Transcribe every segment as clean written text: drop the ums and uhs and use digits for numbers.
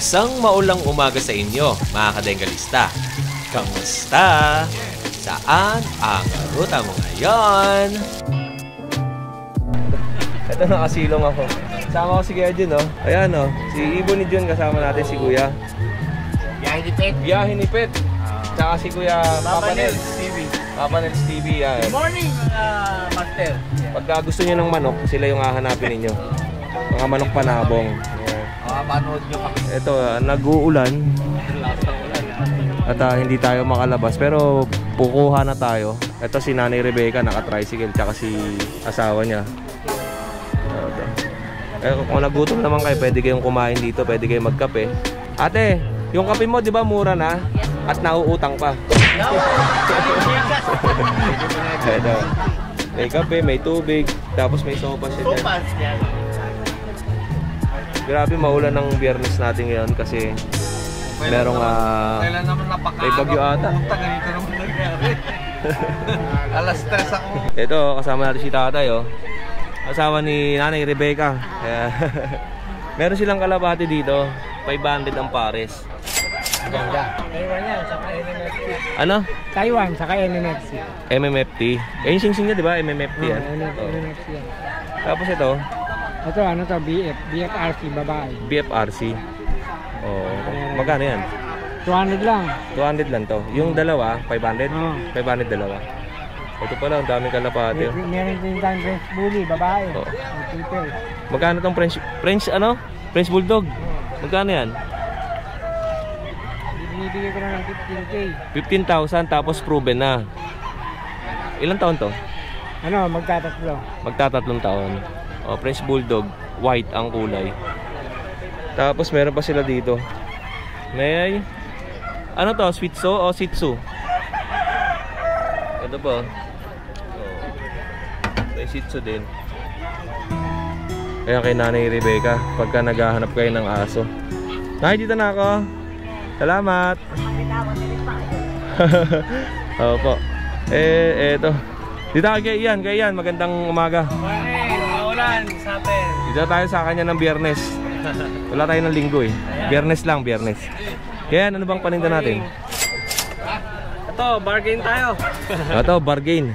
Isang maulang umaga sa inyo, mga kadengalista. Kamusta? Saan ang ruta mo ngayon? Ito, nakasilong ako. Kasama ko si Kuya Jun, oh. Ayan, oh. Si Ibo ni Jun, kasama natin si Kuya. Biyahe ni Pet. Biyahe ni Pet. Tsaka si Kuya Papa Nels TV. Papa Nels TV, yan. Good morning, Master. Pagka gusto nyo ng manok, sila yung hahanapin ninyo. Mga manok panabong. Panood nyo kami. Ito, nag-uulan. At hindi tayo makalabas. Pero pukuha na tayo. Ito si Nanay Rebecca, naka-tricycle. Tsaka si asawa niya. Kung nagutom naman kayo, pwede kayong kumain dito. Pwede kayong magkape. Ate, yung kape mo, di ba mura na? At nauutang pa. Ito. May kape, may tubig. Tapos may sopas siya dyan. Sopas yan. Grabe, maulan ng Biyernes natin ngayon kasi merong Kailan naman napakaga. may bagyo ata. Pumunta, ganito naman nangyari. Alas 3 ako. Ito, kasama natin si tatay, oh. Asawa ni Nanay Rebecca. Kaya meron silang kalabati dito. 500 ang pares. Ganda. Taiwan yan, saka MMFT. Ano? Taiwan, saka MMFT. MMFT. Eh, yung sing-sing niya, di ba? MMFT yan. MMFT yan. Tapos ito, Ito, ano to? BFRC, babae. BFRC. Oh, magkano yan? 200 lang. 200 lang to. Yung dalawa, 500? Oo. 500 dalawa. Ito pala, ang daming kalapati. Meron din tayong French Bully, babae. Oo. People. Magkano tong French ano? French Bulldog? Magkano yan? Binibigay ko na ng 15K. 15,000 tapos proven na. Ilang taon to? Ano, magtatatlo. Magtatatlong taon. Oh, French Bulldog, white ang kulay. Tapos meron pa sila dito. May ano to, Shih Tzu o Shih Tzu? Ito po. Oh. May Shih Tzu din. Kaya kay Nanay Rebecca, pagka naghahanap kayo ng aso. Nay, dito na ako. Salamat. Opo. Eto. Dito kay Ian, magandang umaga. Maulan sa atin. Dito tayo sa kanya ng Biyernes. Wala tayo ng Linggo eh. Biyernes lang, Biyernes. Kaya ano bang paninda natin? Ito, bargain tayo. Ito, bargain.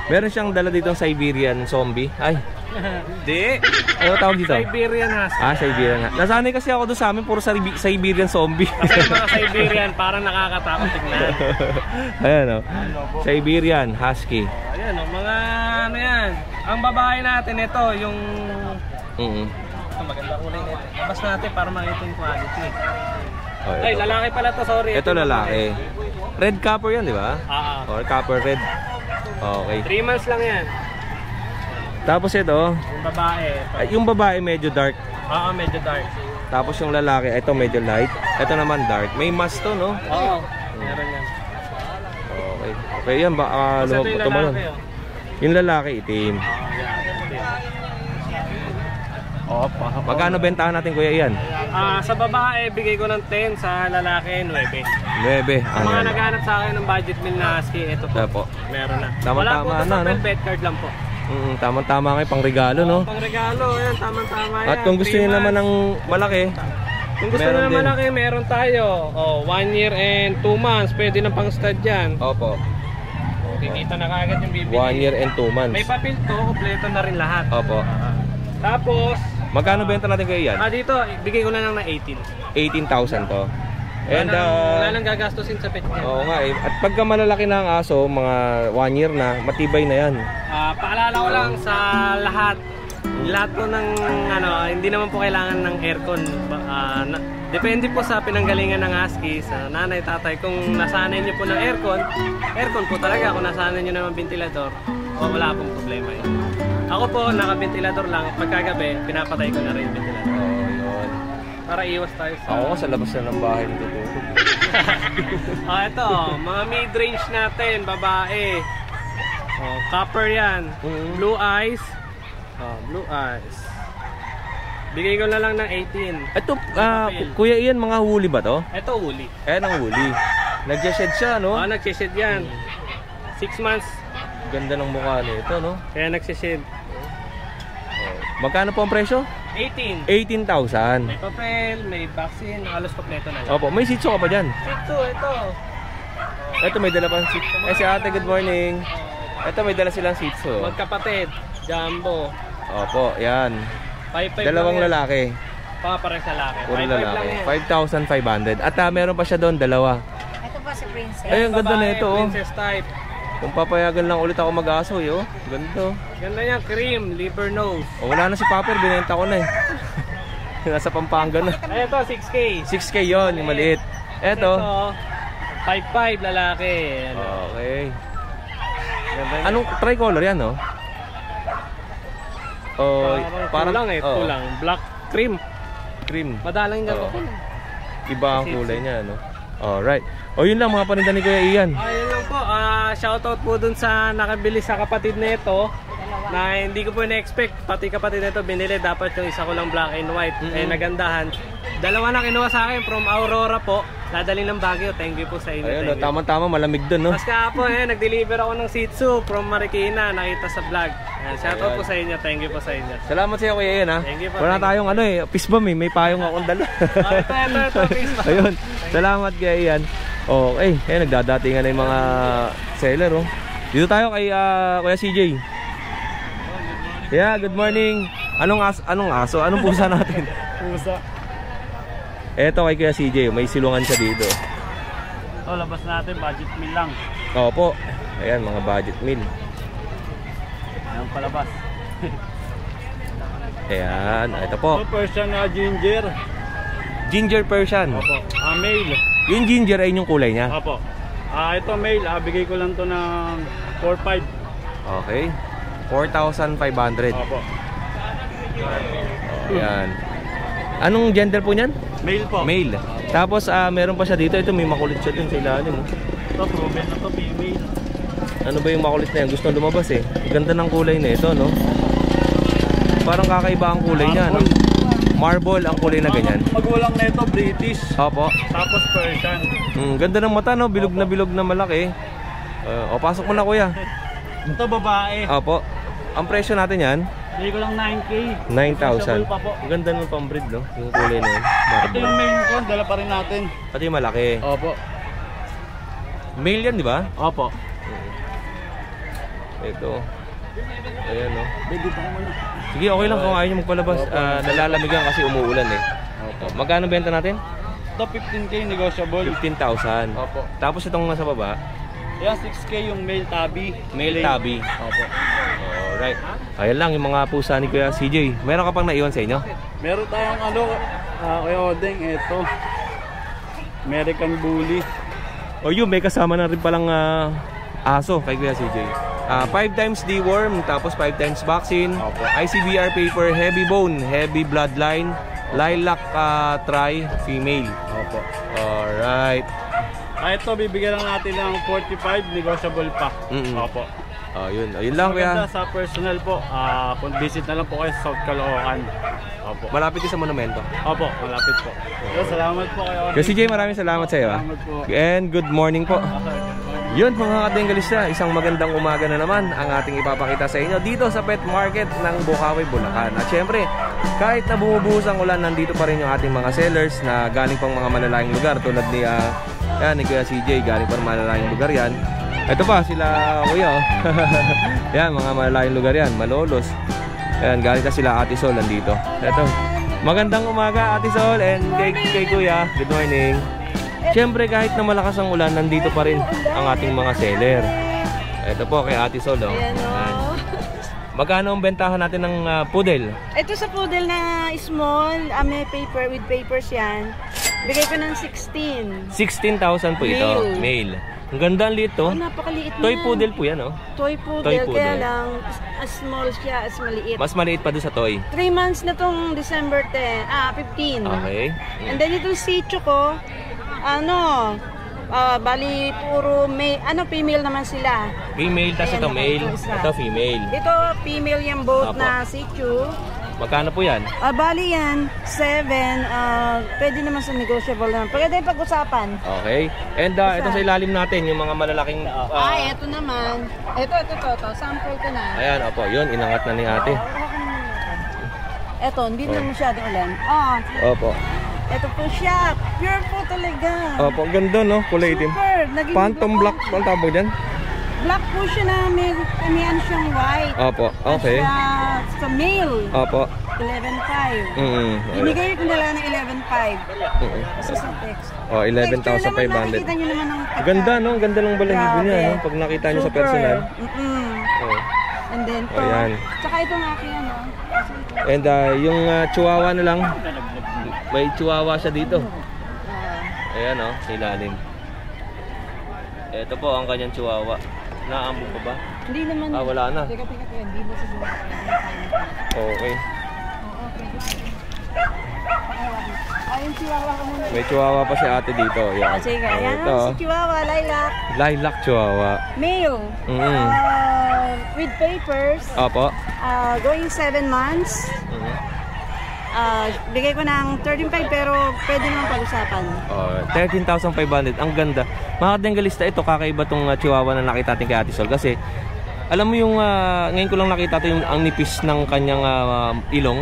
Meron siyang dala dito ng Siberian zombie. Ay. Di. Ano tawag dito? Siberian Husky. Siberian. Nasanay kasi ako doon sa amin, puro Siberian zombie. Kasi mga Siberian, parang nakakatakot tignan. Ayan o. Siberian Husky. Ayan o, mga ano yan. Ang babae natin ito, yung... Ito, maganda kulay nito. Labas natin para makita yung quality. Oh, Ay, lalaki pala to, sorry. Ito lalaki. Red copper yan, di ba? Or copper red. Okay. 3 months lang yan. Tapos ito, Yung babae. yung babae medyo dark. Medyo dark. Tapos yung lalaki, ito medyo light. Ito naman dark. May mask to, no? Oo, meron yan. Okay. Okay, yan ba? Ito yung lalaki, oh. Yung lalaki, itim. Magkano bentahan natin, kuya, yan? Sa babae, bigay ko ng 10. Sa lalaki, 9. 9. Sa mga naghanap sa akin ng budget meal na husky, ito po. Meron na. Wala po ito sa pet card lang po. Tama-tama kayo, pang regalo, no? Pang regalo, yan, tama-tama yan. At kung gusto niyo naman ng malaki, kung gusto niyo naman malaki, meron tayo. 1 year and 2 months, pwede na pang stud yan. Opo. Kikita na kagad yung bibili. 1 year and 2 months. May papel to, kompleto na rin lahat. Opo. Tapos, magkano benta natin kayo yan? dito, bigay ko na lang ng 18. 18,000 to. And wala nang gagastusin sa pet niya. Oo nga eh. At pagka malalaki na ang aso, mga 1 year na, matibay na yan. Paalala ko lang sa lahat po ng hindi naman po kailangan ng aircon. Depende po sa pinanggalingan ng husky, sa nanay, tatay. Kung nasanay nyo po ng aircon po talaga. Kung nasanay nyo naman ventilador, wala pong problema yun. Ako po, naka-ventilador lang. Pagkagabi, pinapatay ko na rin yung ventilador. Para iwas tayo sa... Ako sa labas na ng bahay natutulog. Ito, mga mid-range natin, babae. Copper yan. Blue eyes. Blue eyes. Bigay ko na lang ng 18. Ito, kuya Ian, mga huli ba to? Ito, huli. Ayan ang huli. Nag-shed siya, no? Nag-shed yan. 6 months. Ganda ng mukha nito, no? Kaya nag-shed. Magkano po ang presyo? 18. 18,000. May papel, may vaccine, halos kompleto na. Opo, may Shih Tzu ka pa dyan? Ito. Ito may dala pang Shih Tzu. Si ate, good morning. Ito may dala silang Shih Tzu. Magkapatid, jumbo. Opo, yan. 5-5 Dalawang lang yan. lalaki. Parang sa lalaki. Puro 5-5 lang lalaki. yan. 5,500. At meron pa siya doon, dalawa. Ito pa si Princess. Ay, ang ganda na ito, oh. Princess type. Kung papayagan lang ulit ako mag-aso, yo. Ganda. Ganda niya, cream, liver nose. O, wala na si Paper, binenta ko na eh. Nasa Pampanga na. Ay, ito, 6K. 6K yon, yung maliit. Eto. 5-5 lalaki. Ano? Okay. Ganda niya. Anong tricolor yan, no? Oh, parang kulang eh, oh, kulang. Black cream. cream. Madalang yung Oh. gagawin. Iba ang kulay niya, no? Alright. O, yun lang mga paninda ni Kuya Ian. Ayun lang po, shoutout po dun sa nakabili sa kapatid nito na hindi ko po na-expect, pati kapatid nito binili, dapat yung isa ko lang black and white. Eh nagandahan. Dalawa na kinuha sa akin from Aurora po, dadaling ng Baguio. Thank you po sa inyo. Ayun, no, Thank you. tama-tama, malamig dun, no? Tapos kahapon, nag-deliver ako ng Shih Tzu from Marikina, nakita sa vlog. Shoutout po sa inyo, thank you po sa inyo. Salamat sa iyo, Kuya Ian, ha? Thank you po, Wala thank you. tayong fist bomb eh. May payong akong dala. Ito, please. Ayun, salamat Kuya Ian. Okay, nagdadatingan na yung mga seller, oh. Dito tayo kay Kuya CJ. Yeah, good morning. Anong aso? Anong pusa natin? Pusa. Eto kay Kuya CJ, may silungan siya dito. Oh, labas natin, budget meal lang. Opo. Ayan, mga budget meal. Ayan palabas. Ayan, ito po. Persian na ginger. Ginger Persian. Opo. Male. Yung ginger ay yung kulay niya. Opo. Ito male, bigay ko lang to ng 4-5. Okay. 4,500. Opo. Ayan. Anong gender po niyan? Male po. Male. Tapos meron pa siya dito. Ito may makulit siya dun sa ilalim. Oh. Ito, proven na to, female. Ano ba yung makulit na yan? Gusto lumabas eh. Ganda ng kulay na ito, no? Parang kakaiba ang kulay niya, no? Marble ang kulay na ganyan. Magulang na ito, British. Opo. Tapos Persian. Ganda ng mata, no? Bilog na malaki. Pasok mo na, kuya. Ito, babae. Opo. Ang presyo natin yan? Bigay ko lang 9K. 9,000. Pa po. Ang ganda ng pambreed, no? Yung kulay na yun. Ito Marble. yung main ko, dala pa rin natin. Pati yung malaki. Opo. Male yan, di ba? Opo. Ito. Ayan, no? Baby pa muna. Sige, okay lang kung ayaw nyo magpalabas. Nalalamigan kasi umuulan eh. Magkano benta natin? Ito 15K negotiable. 15,000. Opo. Tapos itong nasa baba, Yan 6K yung male tabby. male tabby. Opo. Alright. Ayan lang yung mga pusa ni Kuya CJ. Meron ka pang naiwan sa inyo? Meron tayong Kuya Odeng, ito. American Bully. O yun, may kasama na rin palang aso kay Kuya CJ. 5 times deworm, tapos 5 times vaccine, Opo. ICBR paper, heavy bone, heavy bloodline, lilac tri, female. Opo. Alright. Ito bibigyan lang natin ng 45, negotiable pa. Opo. Yun lang Maganda Kuya. sa personal po, kung visit na lang po kayo sa South Caloocan. Opo. Malapit din sa monumento. Opo, malapit po. Salamat po kayo. Kuya CJ, maraming salamat sa iyo. Salamat po. And good morning po. Yun mga kadenggalista, isang magandang umaga na naman ang ating ipapakita sa inyo dito sa Pet Market ng Bukawi, Bulacan. At syempre, kahit na bumubuhos ang ulan, nandito pa rin yung ating mga sellers na galing pang mga malalayang lugar tulad ni Kuya CJ, galing pang malalayang lugar yan. Ito pa, sila Kuya. Yan, mga malalayang lugar yan, Malolos. Ayan, galing na sila Ate Sol nandito. Ito, magandang umaga Ate Sol and kay Kuya, good morning. Siyempre kahit na malakas ang ulan, nandito pa rin ang ating mga seller. Ito po kay Ate Sol. Ayan, oh. Magkano ang bentahan natin ng poodle? Ito sa poodle na small, may paper with papers yan. Bigay ko ng 16. 16,000 po ito. Male. Ang ganda ang liit to. Oh, napakaliit na. Toy poodle po yan, oh. Toy poodle, Toy poodle. kaya lang as small siya, as maliit. Mas maliit pa doon sa toy. 3 months na tong December 15. Okay. And then itong Shih Tzu ko, bali puro female naman sila. Female, tas Ayan, ito male. isa. Ito female. Ito female yung both Apo. na Shih Tzu. Magkano po yan? Bali yan, 7. Pwede naman sa negotiable naman. Pwede pag-usapan. Okay. And ito sa ilalim natin, yung mga malalaking... Ito naman. Ito. Sample ko na. Ayan, opo. Yun, inangat na ni ate. Eto, hindi na masyado ulan. Opo. Eto po siya. Pure po talaga. Opo, ganda no, kulay itim. Super. Naging Phantom black, ang tawag dyan? Black po siya na may ano siyang white. Opo, okay. Sa male. Opo. 11.5. Binigay ko nila ng 11.5. Kasi sa text. 11,500. Nakikita nyo naman ang Ganda no, ganda ng balahibo niya no, pag nakita niyo sa personal. And then to. Ayan. Tsaka itong aking ano. And yung chihuahua na lang. May chihuahua siya dito. Ayan oh, sa ilalim. Ito po ang kanyang chihuahua. Naambog pa ba? Hindi naman. Wala na. Teka, hindi mo siguro. Okay. Ayun, chihuahua ko muna. May chihuahua pa si ate dito. Yan. Sige, ayan. Ito. Si chihuahua, lilac. Lilac chihuahua. Male. With papers. Opo. Going 7 months. Bigay ko ng 13.5 pero pwede naman pag-usapan. 13,500. Ang ganda. Mga kadenggalista, ito kakaiba tong chihuahua na nakita natin kay Ate Sol. Kasi alam mo yung ngayon ko lang nakita ito yung ang nipis ng kanyang ilong.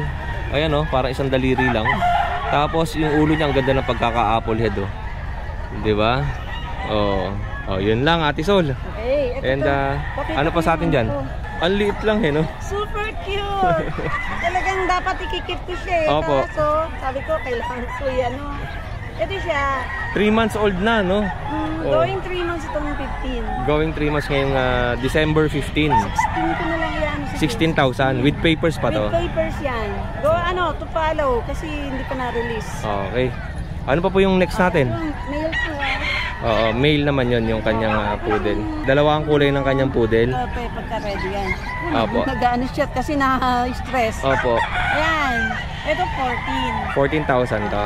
Ayan oh, parang isang daliri lang. Tapos yung ulo niya ang ganda ng pagkaka-apple head oh. 'Di ba? Yun lang Ate Sol. Okay, and ano pa sa atin diyan? Ang liit lang no? Super cute! Talagang dapat ikikip ko siya Opo. Kaso, sabi ko, kailangan ko yan, Ito siya. 3 months old na, no? Going 3 months itong 15. Going 3 months ngayong December 15. 16 ko na lang yan. 16,000. With papers pa to? With papers yan. To follow. Kasi hindi pa na-release. Okay. Ano pa po yung next natin? Male po male naman yon yung kanyang poodle. Dalawa ang kulay ng kanyang poodle. Pagka-ready yan. Opo. Nag-ano siya kasi na-stress. Opo. Ayan. Ito 14. 14,000 to.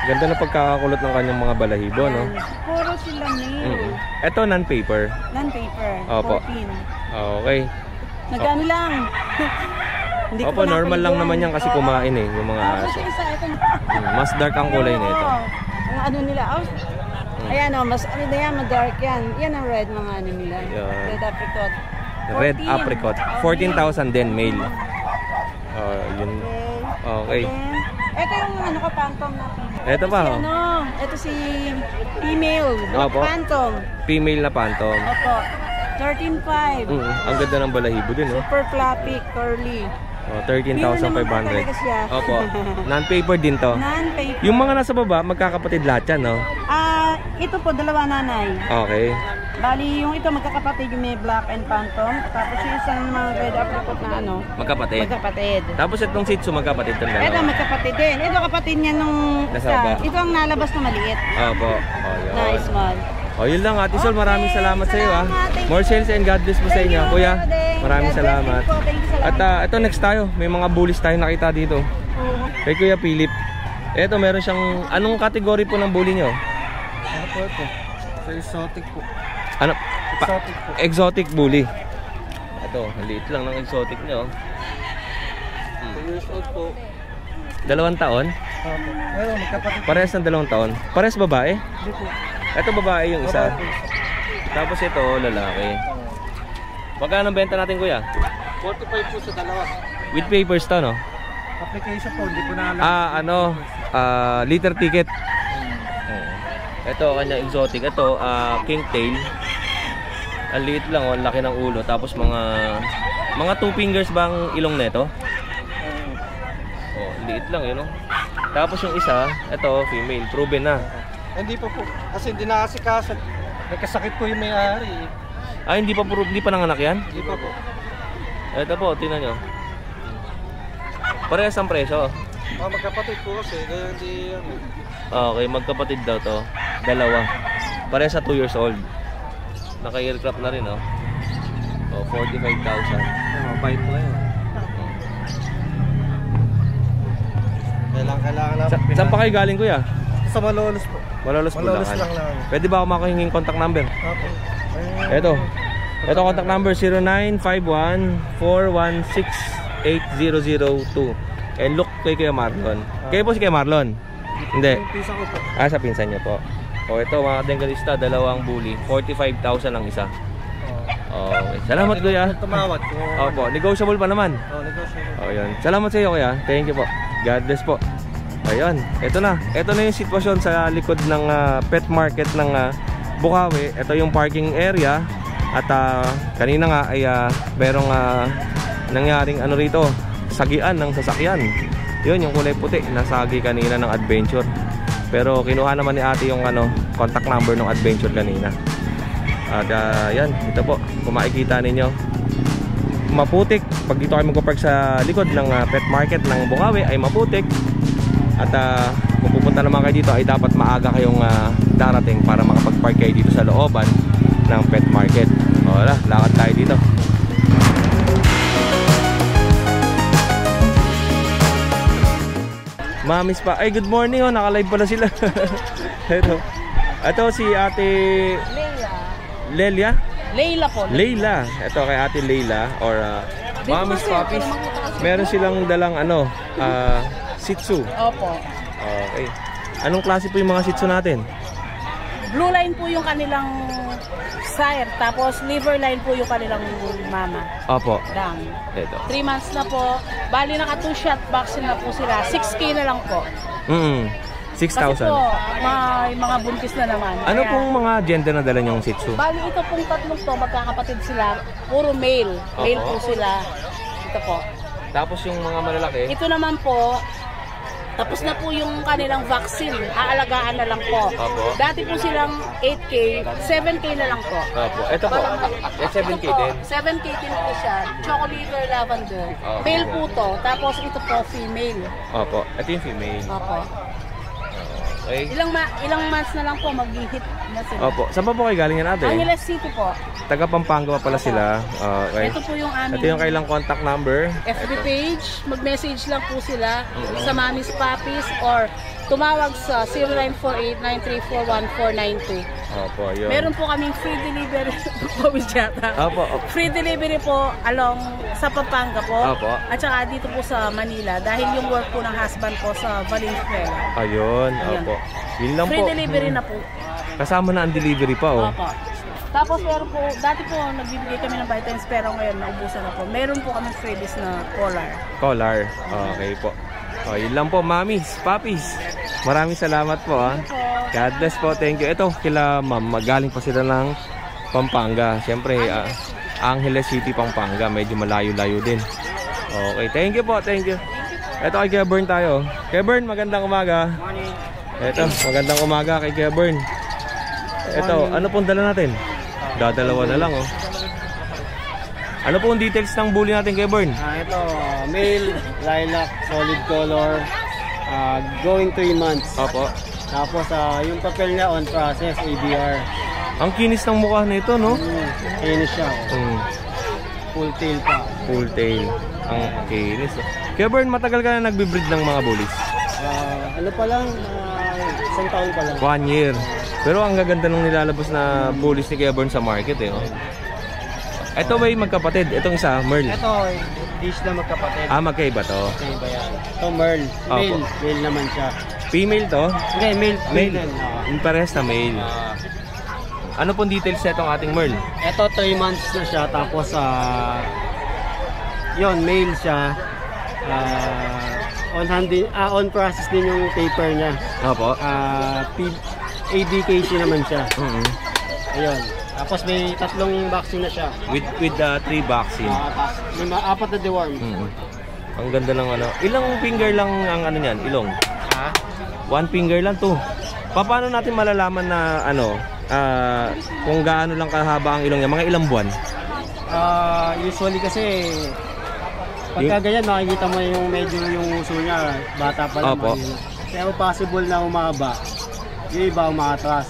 Ganda na pagkakakulot ng kanyang mga balahibo, no? Puro sila male. Ito non-paper. Non-paper. Opo. 14. Okay. Nag-ano lang. Hindi Opo, normal lang naman yan kasi kumain yung mga aso. Mas dark ang kulay nito. Ang ano nila, ayan mas ano na yan, dark yan. Yan ang red mga ano nila. Red apricot. Red apricot. 14,000 din, male. Yun. Okay. Ito yung ano ko, phantom na. Ito pa, Ito si female. Opo. Phantom. Female na phantom. Opo. 13.5. Ang ganda ng balahibo din, Super fluffy, curly. 13,500. Opo. Non-paper din to. Non-paper. Yung mga nasa baba, magkakapatid lahat yan, no? Ito po, dalawa nanay. Okay. Bali, yung ito magkakapatid, yung may black and phantom. Tapos yung isang mga red apricot na Magkapatid. magkapatid. Tapos itong Shih Tzu, magkapatid din Ito magkapatid din. Ito kapatid niya nung nasa baba. Ito ang nalabas na maliit. Opo. Na small. Yun lang Ate Sol, maraming salamat sa iyo Salamat. More sales and God bless po sa inyo. Kuya, maraming God bless salamat. din po. Thank you, salamat. At ito next tayo, may mga bullies tayo nakita dito. Kay Kuya Philip. Ito meron siyang, anong category po ng bully nyo? Ano po ito? Sa exotic po. Ano? Exotic po. Exotic bully. Ito, maliit lang ng exotic nyo. 2 years old po. 2 taon? Meron, magkapatid. Parehas ng 2 taon? Parehas babae? Hindi po. Ito babae yung isa. Babae po. Tapos ito, lalaki. Magkano benta natin kuya? 45 po sa dalawa. With papers to, no? Application po, hindi ko na alam. Liter ticket. Ito, kanya exotic. Ito, king tail. Ang liit lang, ang laki ng ulo. Tapos mga 2 fingers bang ilong nito? Liit lang yun, no? Tapos yung isa, ito, female, proven na. Hindi pa po. Kasi hindi nakasikasan. Nagkasakit po yung may-ari. Hindi pa nanganak yan? Hindi pa po. Ito po, tingnan nyo. Parehas ang presyo. Magkapatid po kasi. Kaya hindi Okay, magkapatid daw to. Dalawa. Parehas sa 2 years old. Naka-aircraft na rin, oh. 45,000. mabait po yun. Kailangan namin. Saan pa kayo galing kuya? Sa Malolos po. Malolos Malolos Bulacan. lang namin. Pwede ba ako makahinging contact number? Opo. Ito contact number 0951-416-8002. And look kay Kuya Marlon. Kayo po si Kuya Marlon? Hindi. Pisa ko po. Sa pinsan niyo po. Ito mga dengalista, dalawang bully. 45,000 ang isa. Okay. Salamat kuya. Tumawad. Opo, negotiable pa naman. Negotiable. O yun. Salamat sa iyo kuya. Thank you po. God bless po. Ayun, ito na. Ito na yung sitwasyon sa likod ng pet market ng Bukawi. Ito yung parking area. At kanina nga ay merong nangyaring ano rito, sagian ng sasakyan. Yun, yung kulay puti, nasagi kanina ng Adventure. Pero kinuha naman ni ate yung contact number ng Adventure kanina. At yan, ito po, kung makikita ninyo, maputik. Pag dito kayo magpapark sa likod ng pet market ng Bukawi ay maputik. At kung pupunta naman kayo dito ay dapat maaga kayong darating para makapag-park kayo dito sa looban ng pet market. O wala, lakad tayo dito. Mamis pa. Ay, good morning oh, naka-live pala sila. Ito si ate Lelia? Leila po. Leila. Ito kay ate Leila or Mamis Puppies. Meron silang dalang Shih Tzu. Opo. Okay. Anong klase po yung mga Shih Tzu natin? Blue line po yung kanilang sire, tapos liver line po yung kanilang mama. Opo. Dam. Ito. 3 months na po. Bali naka 2 shot vaccine na po sila. 6K na lang po. 6,000. Kasi po, may mga buntis na naman. Ano Kaya, pong mga gender na dala niyong Shih Tzu? bali ito pong tatlong to, magkakapatid sila. Puro male. Male Opo. po sila. Ito po. Tapos yung mga malalaki? Ito naman po, tapos na po yung kanilang vaccine. Aalagaan na lang po. Opo. Dati po silang 8K, 7K na lang po. Opo. Ito po. 7K Ito po, din. 7K din po siya. Chocolate lavender. Opo. Male po to. Tapos ito po, female. Opo. Ito yung female. Opo. Okay. Ilang months na lang po mag-hit na sila. Opo. Saan pa po kayo galing yan ate? Angeles City po. Taga Pampanga pa pala sila. Okay. Ito po yung aming Ito yung kailang contact number. FB page. Mag-message lang po sila sa Mamis Puppies or tumawag sa 0948-934-1492. Opo, yun. Meron po kaming free delivery po, Opo. Free delivery po along sa Pampanga po. Opo. At saka dito po sa Manila dahil yung work po ng husband ko sa Valenzuela. Ayun. Ayan. Opo. Yun lang Free po. delivery na po. Kasama na ang delivery pa oh. Opo. Tapos meron po, dati po nagbibigay kami ng vitamins pero ngayon naubusan na po. Meron po kami freebies na collar. Collar. Okay po. Oh, yun lang po, Mamis, Puppies. Maraming salamat po ha. God bless po, thank you. Ito, kila ma'am, magaling pa sila ng Pampanga. Siyempre, Angeles City, Pampanga. Medyo malayo-layo din. Okay, thank you po, thank you. Ito kay Kuya Bern tayo. Kuya Bern, magandang umaga. Morning. Ito, magandang umaga kay Kuya Bern. Ito, ano pong dala natin? Dadalawa na lang oh. Ano pong details ng bully natin Kuya Bern? Ito, male, lilac, solid color, going 3 months. Opo. Tapos yung papel niya on process, ABR. Ang kinis ng mukha nito, no? Finish siya. Full tail pa. Full tail. Ang kinis. Kuya Bern, matagal ka na nagbe-breed ng mga bullies? Ano pa lang, isang taon pa lang. 1 year. Pero ang gaganda nung nilalabas na bullies ni Kuya Bern sa market eh. Oh. Ito ba yung magkapatid? Itong isa, Merl. Ito, dish na magkapatid. Magkaiba to. Okay ba yan? Ito, Merl. Male. Opo. Male naman siya. Female to? Hindi, male. Male. Male. Yung parehas na male. Ano pong details na itong ating Merl? Ito, 3 months na siya. Tapos, yun, male siya. On process din yung paper niya. Opo. ABKC naman siya. Ayun. Tapos may 3 vaccine na siya. With 3 vaccine. May 4 na deworm. Ang ganda ng ano. Ilang finger lang ang ano niyan? Ilong? 1 finger lang to. Paano natin malalaman na ano, kung gaano lang kahaba ang ilong niya? Mga ilang buwan? Usually kasi pagka ganyan makikita mo yung medyo yung uso niya bata pa lang. Opo. Pero possible na umaba. Yung iba umaatras.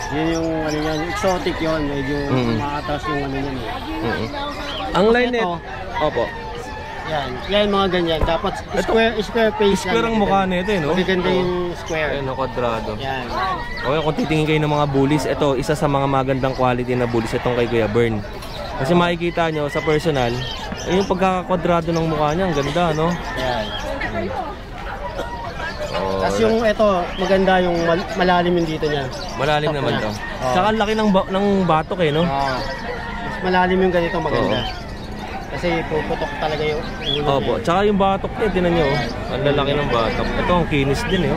Yun yung ano niya, exotic yun. Medyo umaatras yung ano niya. Ang line net. Opo. Yan mga ganyan. Dapat square face. Square ang mukha nito eh, no? Maganda yung square. Ayun, kwadrado. Yan. Okay, kung titingin kayo ng mga bullies, ito, isa sa mga magandang quality na bullies itong kay Kuya Bern. Kasi makikita nyo sa personal, yung pagkakakwadrado ng mukha niya, ang ganda, no? Yan. Tapos yung ito, maganda yung malalim yung dito niya. Malalim naman to. Saka ang laki ng batok eh, no? malalim yung ganito maganda. Kasi puputok talaga yung ulo. Opo, tsaka yung batok niya, tinan nyo. Ang lalaki ng batok. Ito, ang kinis din eh.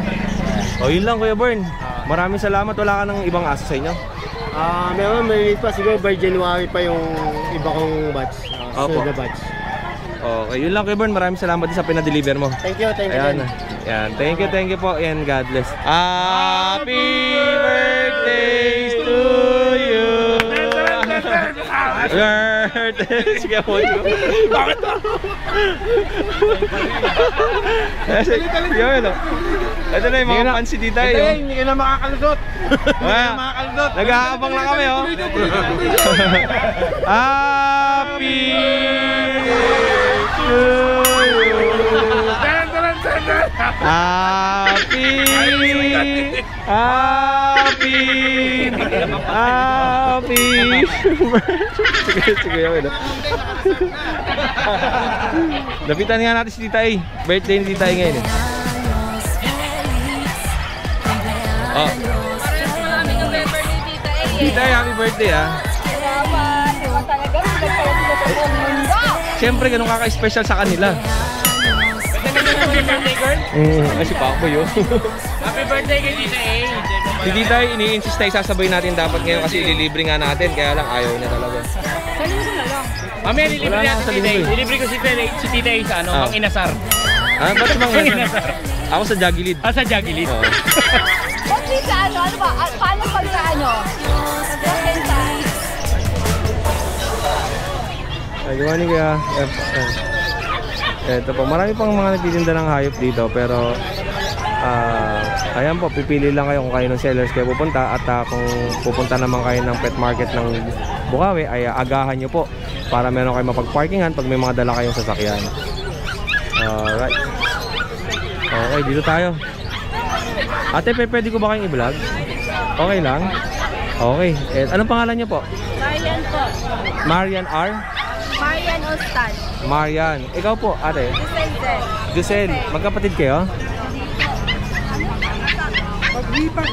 Yun lang Kuya Bern. Maraming salamat. Wala ka ng ibang aso sa inyo? Meron, may pa siguro by January pa yung iba kong batch. Opo. Suga batch. Okay, yun lang Kuya Bern. Maraming salamat din sa pinadeliver mo. Thank you. Ayan. Ayan. Thank you po. And God bless. Happy birthday to you. Sige po. Bakit to? Yun. Ito na yung mga pansi dito. Hindi ka na makakalusot. Nag-aabang lang kami Happy to you. Happy Sige yun. Lapitan nga natin si Tita A. Birthday ni Tita A ngayon eh. Tita A, happy birthday Siyempre ganun kaka-special sa kanila. Kasi pa ako yun. Happy birthday kay Tita A. Si Tita A, ini-insist na isasabay natin dapat ngayon kasi ililibre nga natin. Kaya lang ayaw niya talaga. Mamaya nilibre natin si Tita A. Nilibre ko si Tita A sa Mang Inasar. Ba't Mang Inasar? Ako sa Jagilid. Sa Jagilid. Ba't di sa ano ba? Paano pag sa Good morning kaya. Ito po, marami pang mga nagtitinda ng hayop dito pero ayan po, pipili lang kayo kung kayo ng sellers kayo pupunta at kung pupunta naman kayo ng pet market ng Bukawi ay agahan nyo po para meron kayo mapag-parkingan pag may mga dala kayong sasakyan. Alright. Okay, dito tayo. Ate, pwede ko ba kayong i-vlog? Okay lang? Okay. Anong pangalan nyo po? Marian po. Marian R? Marian Ostan. Marian. Ikaw po, ate? Giselle. Magkapatid kayo? Maghipag.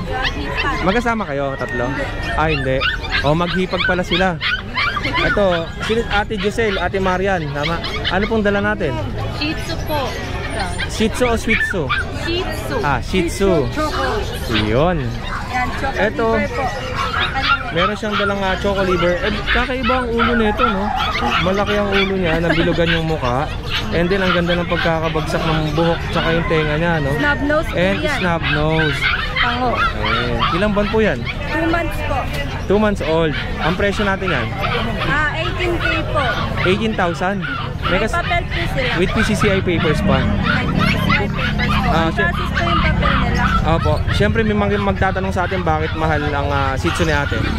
Magkasama kayo, tatlo? Hindi. Maghipag pala sila. Ito, ate Giselle, ate Marian, tama? Ano pong dala natin? Shih Tzu po. Shih Tzu o Shih Tzu? Shih Tzu. Shih Tzu. Choco. Yun. Yan, choco Ito, liver po. meron siyang dalang choco liver. Kakaiba ang ulo nito, no? Malaki ang ulo niya, nabilugan yung mukha. And then, ang ganda ng pagkakabagsak ng buhok tsaka yung tenga niya, no? Snub nose po And yan. snub nose. Pango. Ilang buwan po yan? 2 months po. 2 months old. Ang presyo natin yan? 18K po. 18,000. May papel po sila. With PCCI papers pa. May PCCI papers po. Ang process po yung papel nila. Opo. Siyempre may magtatanong sa atin bakit mahal ang Shih Tzu ni ate. Yung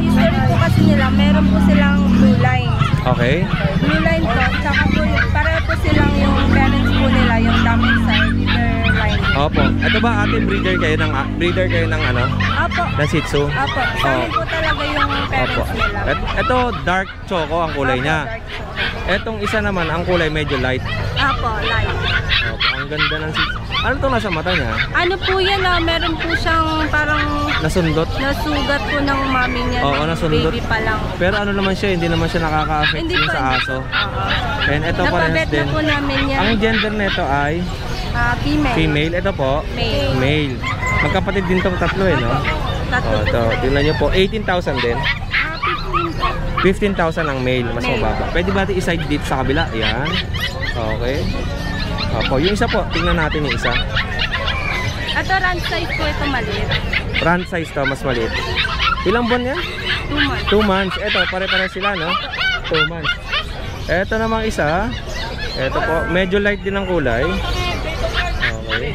history po kasi nila, meron po silang blue line. Okay. Blue line po, tsaka po pareho po silang yung parents po nila, yung damage sa liver line. Opo. Ito ba ate, breeder kayo ng ano? Opo. Ng Shih Tzu? Opo. Sami po talaga yung Opo. parents nila. Ito dark choco ang kulay Opo, niya. dark chocolate. Etong isa naman ang kulay medyo light. Opo, light. Opo. Ang ganda ng Shih Tzu. Ano itong nasa mata niya? Ano po yan meron po siyang parang Nasundot? nasugat po ng mami niya. Oo, nasundot. Baby pa lang. Pero ano naman siya, hindi naman siya nakaka-affect Hindi yung po, sa hindi aso. po. Oo. And ito parehas Napabet din. na po namin yan. Ang gender nito ay Female. female. Ito po, Male. male. Magkapatid din tong tatlo no? Tatlo po. Ito, tingnan nyo po, 18,000 din. 15 po. 15,000 ang male, mas Male. mababa. Pwede ba natin i-side dito sa kabila? Ayan. Okay. Opo, yung isa po, tingnan natin yung isa. Ito run size po ito maliit. Front size to, mas maliit. Ilang buwan yan? 2 months. 2 months. Ito, pare-pare sila, no? 2 months. Ito namang isa. Ito po, medyo light din ang kulay. Okay.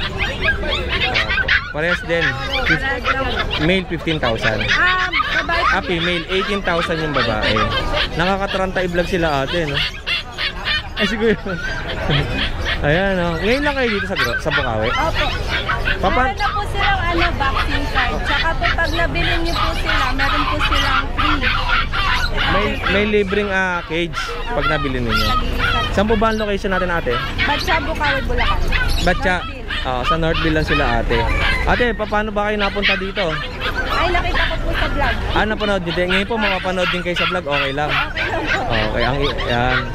Parehas din. Male 15,000. Babae po. Female 18,000 yung babae. Nakaka-30 vlog sila ate, no? Ay, siguro. Ayan, no? Ngayon lang kayo dito sa Bukawi. Opo. Meron na po silang vaccine card. Tsaka po pag nabili niyo po sila, meron po silang free. May libreng cage pag nabili ninyo. Saan po ba ang location natin ate? Batsa, Bukawi, Bulacan. Batsa. Sa Northville lang sila ate. Ate, paano ba kayo napunta dito? Ay, nakita ko po po sa vlog. Napanood nyo din. Ngayon po, mapapanood din kayo sa vlog. Okay lang. Okay, yan.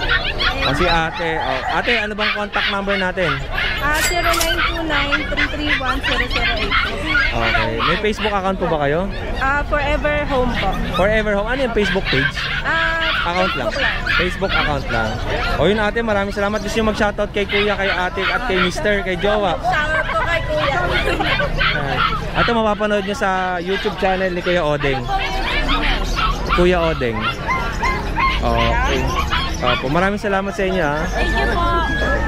O si ate. Ate, ano bang contact number natin? 0929-331-0082. Okay. May Facebook account po ba kayo? Forever Home po. Forever Home. Ano yung Facebook page? Account lang. Facebook lang. Facebook account lang. O yun ate, maraming salamat. Gusto nyo mag-shoutout kay kuya, kay ate, at kay mister, kay jowa. Shoutout po kay Kuya. Ito mapapanood nyo sa YouTube channel ni Kuya Odeng. Kuya Odeng. Okay. Opo, maraming salamat sa inyo ha. Thank you po.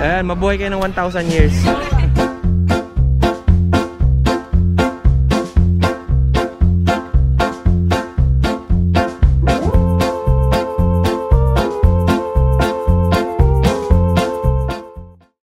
Ayan, mabuhay kayo ng 1,000 years.